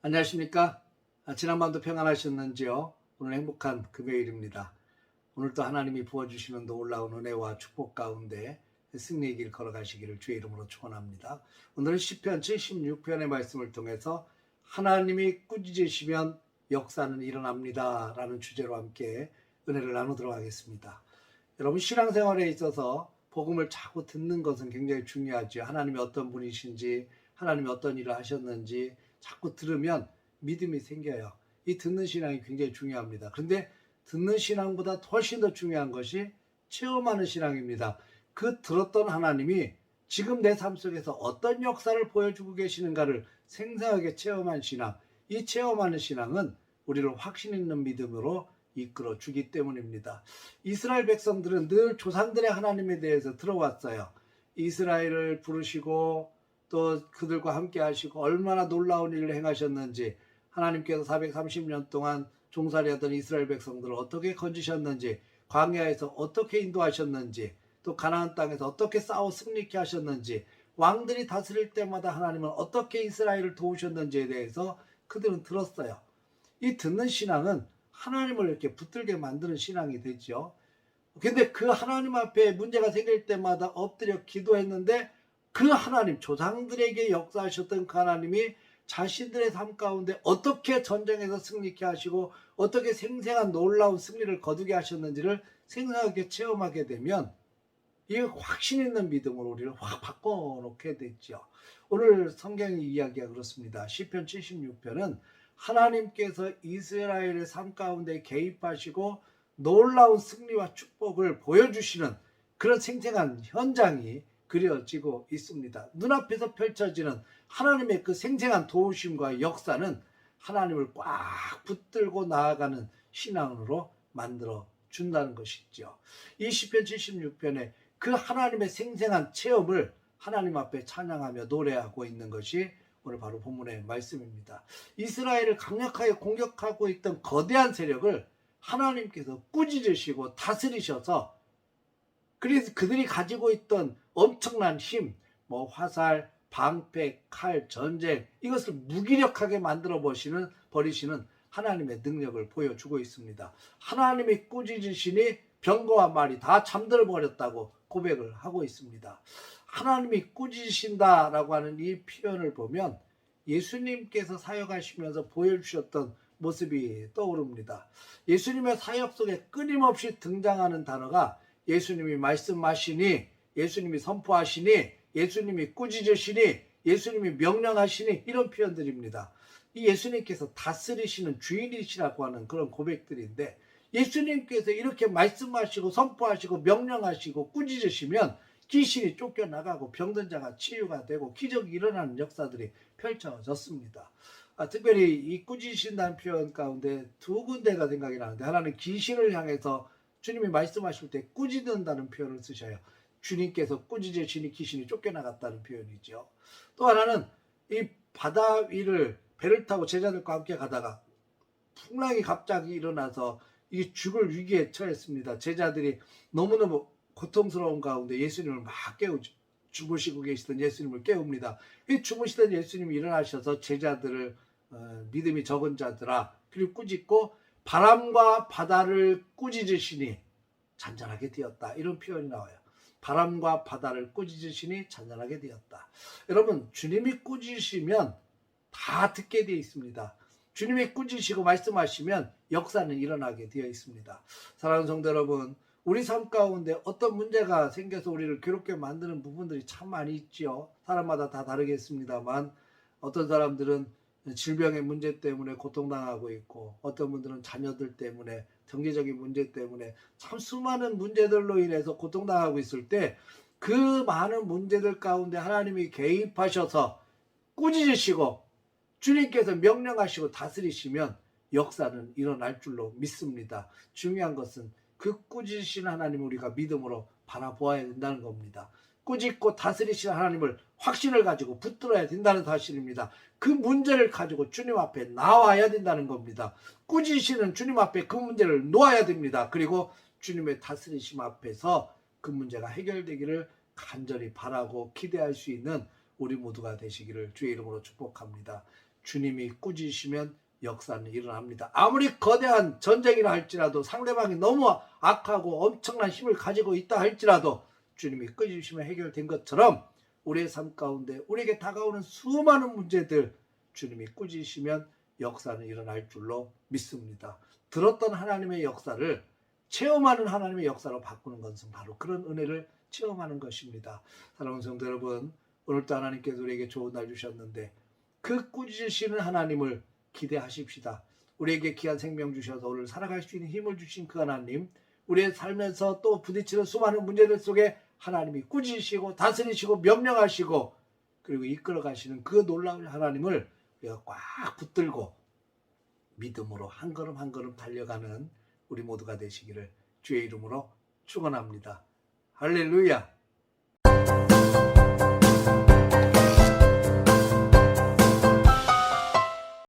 안녕하십니까? 지난밤도 평안하셨는지요? 오늘 행복한 금요일입니다. 오늘도 하나님이 부어주시는 놀라운 은혜와 축복 가운데 승리의 길 걸어가시기를 주의 이름으로 축원합니다. 오늘은 시편 76편의 말씀을 통해서 하나님이 꾸짖으시면 역사는 일어납니다 라는 주제로 함께 은혜를 나누도록 하겠습니다. 여러분, 신앙생활에 있어서 복음을 자꾸 듣는 것은 굉장히 중요하죠. 하나님이 어떤 분이신지, 하나님이 어떤 일을 하셨는지 자꾸 들으면 믿음이 생겨요. 이 듣는 신앙이 굉장히 중요합니다. 그런데 듣는 신앙보다 훨씬 더 중요한 것이 체험하는 신앙입니다. 그 들었던 하나님이 지금 내 삶 속에서 어떤 역사를 보여주고 계시는가를 생생하게 체험한 신앙, 이 체험하는 신앙은 우리를 확신 있는 믿음으로 이끌어 주기 때문입니다. 이스라엘 백성들은 늘 조상들의 하나님에 대해서 들어왔어요. 이스라엘을 부르시고 또 그들과 함께 하시고 얼마나 놀라운 일을 행하셨는지, 하나님께서 430년 동안 종살이하던 이스라엘 백성들을 어떻게 건지셨는지, 광야에서 어떻게 인도하셨는지, 또 가나안 땅에서 어떻게 싸워 승리케 하셨는지, 왕들이 다스릴 때마다 하나님은 어떻게 이스라엘을 도우셨는지에 대해서 그들은 들었어요. 이 듣는 신앙은 하나님을 이렇게 붙들게 만드는 신앙이 되죠. 근데 그 하나님 앞에 문제가 생길 때마다 엎드려 기도했는데 그 하나님, 조상들에게 역사하셨던 그 하나님이 자신들의 삶 가운데 어떻게 전쟁에서 승리케 하시고 어떻게 생생한 놀라운 승리를 거두게 하셨는지를 생생하게 체험하게 되면 이 확신 있는 믿음으로 우리를 확 바꿔놓게 됐죠. 오늘 성경의 이야기가 그렇습니다. 시편 76편은 하나님께서 이스라엘의 삶 가운데 개입하시고 놀라운 승리와 축복을 보여주시는 그런 생생한 현장이 그려지고 있습니다. 눈앞에서 펼쳐지는 하나님의 그 생생한 도우심과 역사는 하나님을 꽉 붙들고 나아가는 신앙으로 만들어 준다는 것이죠. 이 시편 76편에 그 하나님의 생생한 체험을 하나님 앞에 찬양하며 노래하고 있는 것이 오늘 바로 본문의 말씀입니다. 이스라엘을 강력하게 공격하고 있던 거대한 세력을 하나님께서 꾸짖으시고 다스리셔서, 그래서 그들이 가지고 있던 엄청난 힘, 화살, 방패, 칼, 전쟁, 이것을 무기력하게 만들어 버리시는 하나님의 능력을 보여주고 있습니다. 하나님이 꾸짖으시니 병거와 말이 다 잠들어 버렸다고 고백을 하고 있습니다. 하나님이 꾸짖으신다라고 하는 이 표현을 보면 예수님께서 사역하시면서 보여주셨던 모습이 떠오릅니다. 예수님의 사역 속에 끊임없이 등장하는 단어가 예수님이 말씀하시니, 예수님이 선포하시니, 예수님이 꾸짖으시니, 예수님이 명령하시니, 이런 표현들입니다. 이 예수님께서 다스리시는 주인이시라고 하는 그런 고백들인데, 예수님께서 이렇게 말씀하시고 선포하시고 명령하시고 꾸짖으시면 귀신이 쫓겨나가고 병든 자가 치유가 되고 기적이 일어나는 역사들이 펼쳐졌습니다. 특별히 이 꾸짖으신다는 표현 가운데 두 군데가 생각이 나는데, 하나는 귀신을 향해서 주님이 말씀하실 때 꾸짖는다는 표현을 쓰셔요. 주님께서 꾸짖으시니 귀신이 쫓겨나갔다는 표현이죠. 또 하나는 이 바다 위를 배를 타고 제자들과 함께 가다가 풍랑이 갑자기 일어나서 이 죽을 위기에 처했습니다. 제자들이 너무너무 고통스러운 가운데 예수님을 막 깨우죠. 주무시고 계시던 예수님을 깨웁니다. 이 주무시던 예수님이 일어나셔서 제자들을 믿음이 적은 자들아, 그리고 꾸짖고 바람과 바다를 꾸짖으시니 잔잔하게 되었다, 이런 표현이 나와요. 바람과 바다를 꾸짖으시니 잔잔하게 되었다. 여러분, 주님이 꾸짖으시면 다 듣게 되어 있습니다. 주님이 꾸짖으시고 말씀하시면 역사는 일어나게 되어 있습니다. 사랑하는 성도 여러분, 우리 삶 가운데 어떤 문제가 생겨서 우리를 괴롭게 만드는 부분들이 참 많이 있죠. 사람마다 다 다르겠습니다만, 어떤 사람들은 질병의 문제 때문에 고통당하고 있고, 어떤 분들은 자녀들 때문에, 경제적인 문제 때문에 참 수많은 문제들로 인해서 고통당하고 있을 때, 그 많은 문제들 가운데 하나님이 개입하셔서 꾸짖으시고 주님께서 명령하시고 다스리시면 역사는 일어날 줄로 믿습니다. 중요한 것은 그 꾸짖으신 하나님을 우리가 믿음으로 바라보아야 된다는 겁니다. 꾸짖고 다스리신 하나님을 확신을 가지고 붙들어야 된다는 사실입니다. 그 문제를 가지고 주님 앞에 나와야 된다는 겁니다. 꾸짖으시는 주님 앞에 그 문제를 놓아야 됩니다. 그리고 주님의 다스리심 앞에서 그 문제가 해결되기를 간절히 바라고 기대할 수 있는 우리 모두가 되시기를 주의 이름으로 축복합니다. 주님이 꾸짖으시면 역사는 일어납니다. 아무리 거대한 전쟁이라 할지라도 상대방이 너무 악하고 엄청난 힘을 가지고 있다 할지라도 주님이 꾸짖으시면 해결된 것처럼 우리의 삶 가운데 우리에게 다가오는 수많은 문제들 주님이 꾸짖으시면 역사는 일어날 줄로 믿습니다. 들었던 하나님의 역사를 체험하는 하나님의 역사로 바꾸는 것은 바로 그런 은혜를 체험하는 것입니다. 사랑하는 성도 여러분, 오늘도 하나님께서 우리에게 좋은 날 주셨는데 그 꾸짖으시는 하나님을 기대하십시다. 우리에게 귀한 생명 주셔서 오늘 살아갈 수 있는 힘을 주신 그 하나님, 우리의 삶에서 또 부딪히는 수많은 문제들 속에 하나님이 꾸짖으시고 다스리시고 명령하시고 그리고 이끌어 가시는 그 놀라운 하나님을 우리가 꽉 붙들고 믿음으로 한 걸음 한 걸음 달려가는 우리 모두가 되시기를 주의 이름으로 축원합니다. 할렐루야.